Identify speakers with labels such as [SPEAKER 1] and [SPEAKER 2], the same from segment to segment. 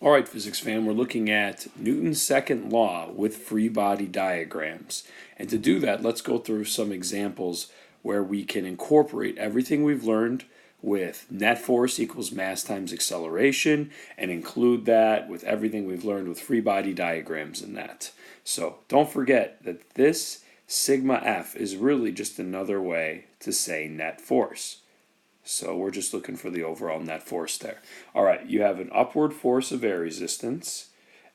[SPEAKER 1] Alright, physics fan, we're looking at Newton's second law with free body diagrams. And to do that, let's go through some examples where we can incorporate everything we've learned with net force equals mass times acceleration and include that with everything we've learned with free body diagrams in that. So don't forget that this sigma F is really just another way to say net force. So we're just looking for the overall net force there. All right, you have an upward force of air resistance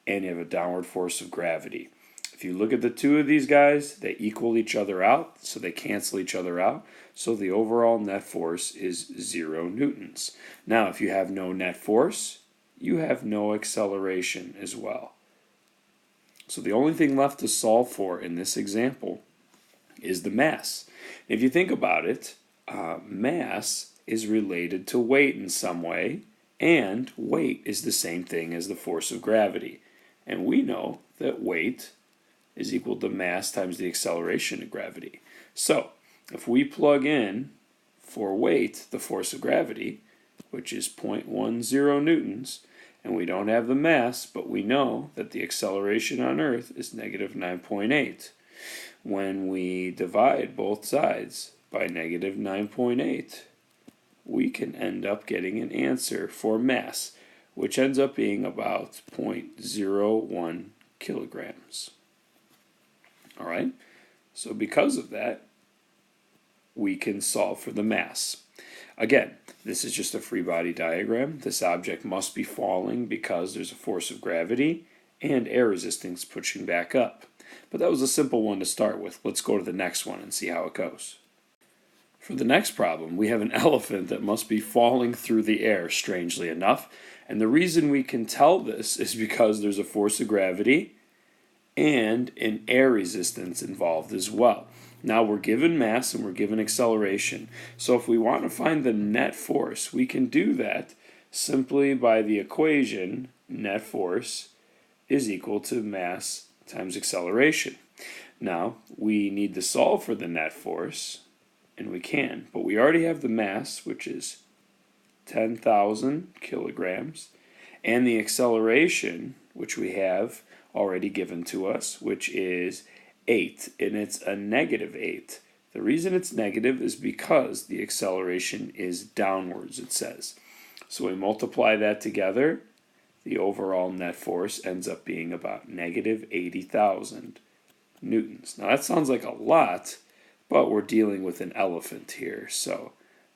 [SPEAKER 1] and you have a downward force of gravity. If you look at the two of these guys, they equal each other out, so they cancel each other out. So the overall net force is 0 newtons. Now, if you have no net force, you have no acceleration as well. So the only thing left to solve for in this example is the mass. If you think about it, mass is related to weight in some way, and weight is the same thing as the force of gravity. And we know that weight is equal to mass times the acceleration of gravity. So, if we plug in for weight the force of gravity, which is 0.10 newtons, and we don't have the mass, but we know that the acceleration on Earth is negative 9.8. When we divide both sides by negative 9.8, we can end up getting an answer for mass, which ends up being about 0.01 kilograms. All right, so because of that, we can solve for the mass. Again, this is just a free body diagram. This object must be falling because there's a force of gravity and air resistance pushing back up. But that was a simple one to start with. Let's go to the next one and see how it goes. For the next problem, we have an elephant that must be falling through the air, strangely enough. And the reason we can tell this is because there's a force of gravity and an air resistance involved as well. Now we're given mass and we're given acceleration. So if we want to find the net force, we can do that simply by the equation net force is equal to mass times acceleration. Now we need to solve for the net force, and we can, but we already have the mass, which is 10,000 kilograms, and the acceleration, which we have already given to us, which is 8, and it's a negative 8. The reason it's negative is because the acceleration is downwards, it says. So we multiply that together, the overall net force ends up being about negative 80,000 newtons. Now that sounds like a lot, but we're dealing with an elephant here, so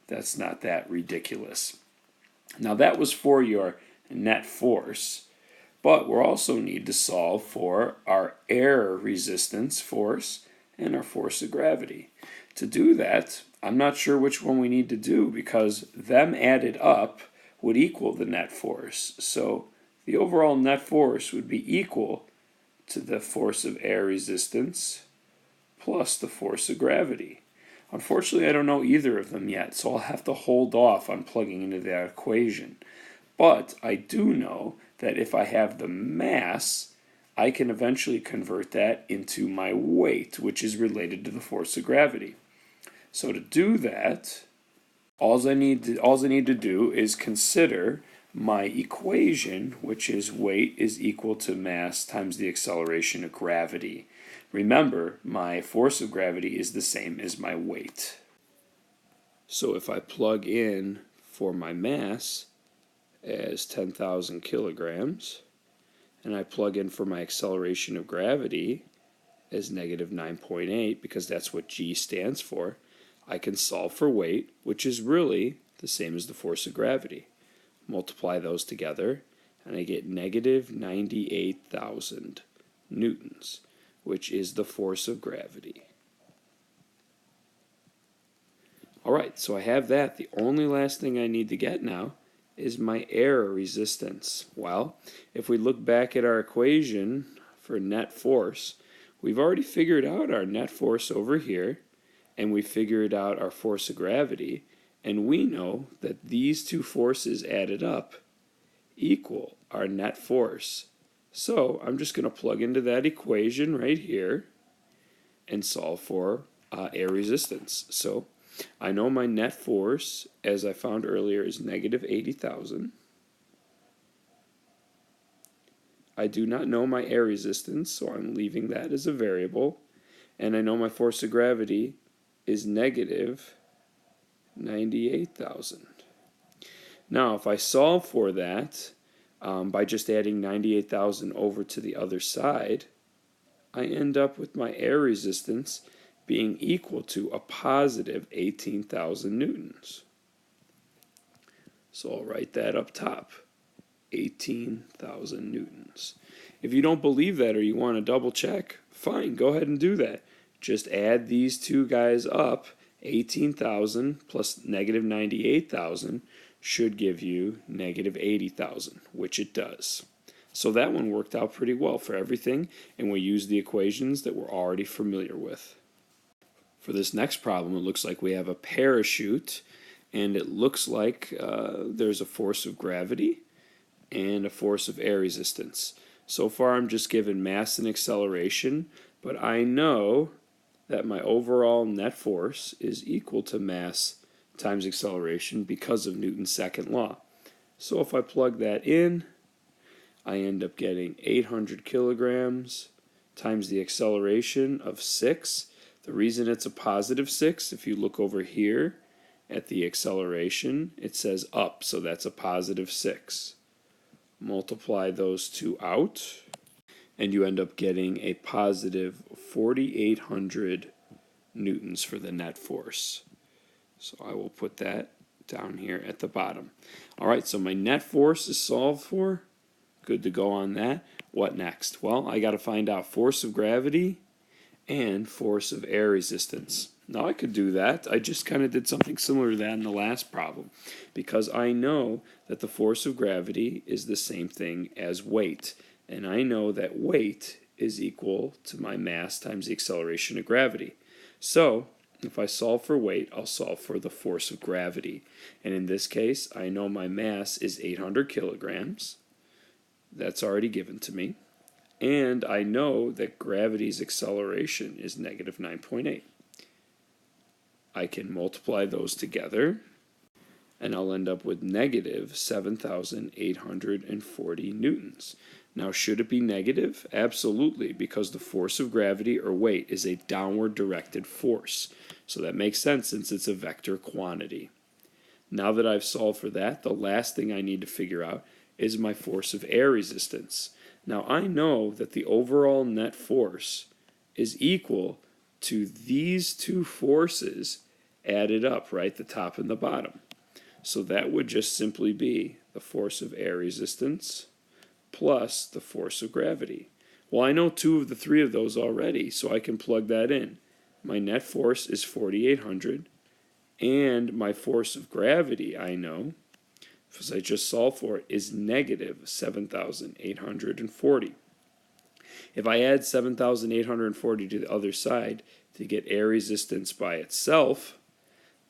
[SPEAKER 1] that's not that ridiculous. Now that was for your net force, but we'll also need to solve for our air resistance force and our force of gravity. To do that, I'm not sure which one we need to do because them added up would equal the net force. So the overall net force would be equal to the force of air resistance plus the force of gravity. Unfortunately, I don't know either of them yet, so I'll have to hold off on plugging into that equation. But I do know that if I have the mass, I can eventually convert that into my weight, which is related to the force of gravity. So to do that, all I need to do is consider my equation, which is weight is equal to mass times the acceleration of gravity. Remember, my force of gravity is the same as my weight. So if I plug in for my mass as 10,000 kilograms, and I plug in for my acceleration of gravity as negative 9.8, because that's what G stands for, I can solve for weight, which is really the same as the force of gravity. Multiply those together, and I get negative 98,000 newtons, which is the force of gravity. Alright, so I have that. The only last thing I need to get now is my air resistance. Well, if we look back at our equation for net force, we've already figured out our net force over here, and we figured out our force of gravity, and we know that these two forces added up equal our net force. So I'm just going to plug into that equation right here and solve for air resistance. So I know my net force, as I found earlier, is negative 80,000. I do not know my air resistance, so I'm leaving that as a variable. And I know my force of gravity is negative 98,000. Now, if I solve for that by just adding 98,000 over to the other side, I end up with my air resistance being equal to a positive 18,000 newtons. So I'll write that up top, 18,000 newtons. If you don't believe that or you want to double check, fine, go ahead and do that. Just add these two guys up, 18,000 plus negative 98,000 should give you negative 80,000, which it does. So that one worked out pretty well for everything, and we used the equations that we're already familiar with. For this next problem, it looks like we have a parachute, and it looks like there's a force of gravity and a force of air resistance. So far I'm just given mass and acceleration, but I know that my overall net force is equal to mass times acceleration because of Newton's second law. So if I plug that in, I end up getting 800 kilograms times the acceleration of 6. The reason it's a positive 6, if you look over here at the acceleration, it says up, so that's a positive 6. Multiply those two out, and you end up getting a positive 4,800 newtons for the net force. So I will put that down here at the bottom. All right, so my net force is solved for. Good to go on that. What next? Well, I got to find out force of gravity and force of air resistance. Now I could do that. I just kind of did something similar to that in the last problem, because I know that the force of gravity is the same thing as weight, and I know that weight is equal to my mass times the acceleration of gravity. So if I solve for weight, I'll solve for the force of gravity, and in this case I know my mass is 800 kilograms. That's already given to me, and I know that gravity's acceleration is negative 9.8. I can multiply those together, and I'll end up with negative 7,840 newtons. Now, should it be negative? Absolutely, because the force of gravity or weight is a downward directed force. So that makes sense since it's a vector quantity. Now that I've solved for that, the last thing I need to figure out is my force of air resistance. Now, I know that the overall net force is equal to these two forces added up, right, the top and the bottom. So that would just simply be the force of air resistance plus the force of gravity. Well, I know two of the three of those already, so I can plug that in. My net force is 4,800, and my force of gravity, I know, because I just solved for it, is negative 7,840. If I add 7,840 to the other side to get air resistance by itself,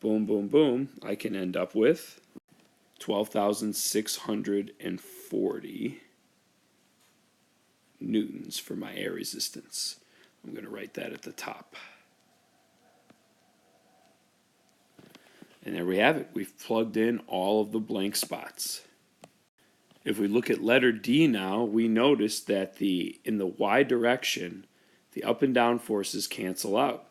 [SPEAKER 1] boom, boom, boom, I can end up with 12,640 newtons for my air resistance. I'm going to write that at the top. And there we have it. We've plugged in all of the blank spots. If we look at letter D now, we notice that in the y direction, the up and down forces cancel out.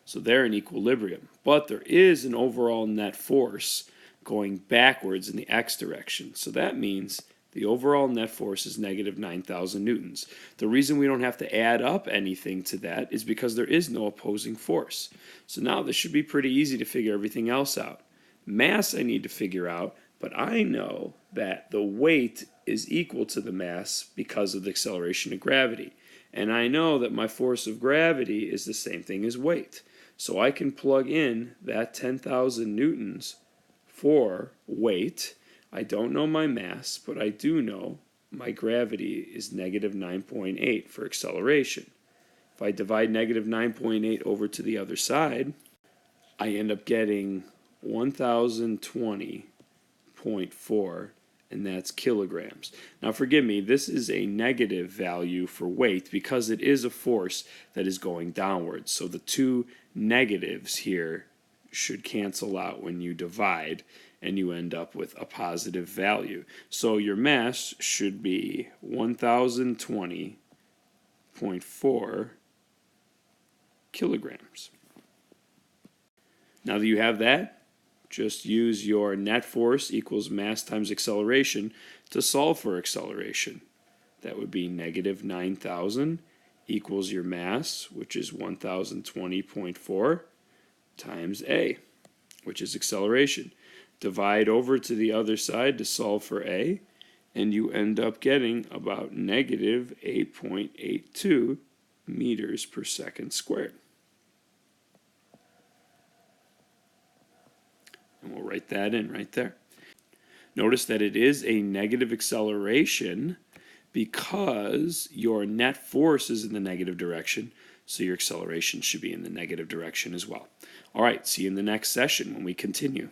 [SPEAKER 1] So they're in equilibrium. But there is an overall net force going backwards in the x direction. So that means the overall net force is negative 9,000 newtons. The reason we don't have to add up anything to that is because there is no opposing force. So now this should be pretty easy to figure everything else out. Mass I need to figure out, but I know that the weight is equal to the mass because of the acceleration of gravity. And I know that my force of gravity is the same thing as weight. So I can plug in that 10,000 newtons for weight. I don't know my mass, but I do know my gravity is negative 9.8 for acceleration. If I divide negative 9.8 over to the other side, I end up getting 1,020.4, and that's kilograms. Now forgive me, this is a negative value for weight because it is a force that is going downwards. So the two negatives here should cancel out when you divide, and you end up with a positive value. So your mass should be 1020.4 kilograms. Now that you have that, just use your net force equals mass times acceleration to solve for acceleration. That would be negative 9,000 equals your mass, which is 1020.4, times A, which is acceleration. Divide over to the other side to solve for A, and you end up getting about negative 8.82 meters per second squared. And we'll write that in right there. Notice that it is a negative acceleration because your net force is in the negative direction, so your acceleration should be in the negative direction as well. All right, see you in the next session when we continue.